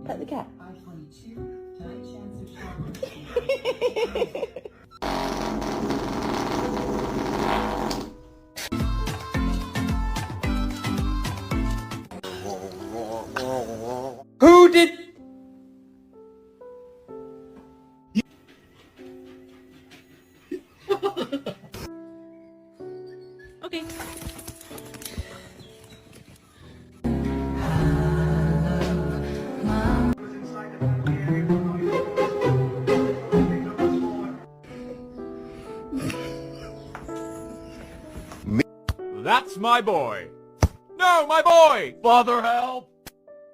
Pet the cat. Who did... Okay. That's my boy. No, my boy! Father, help!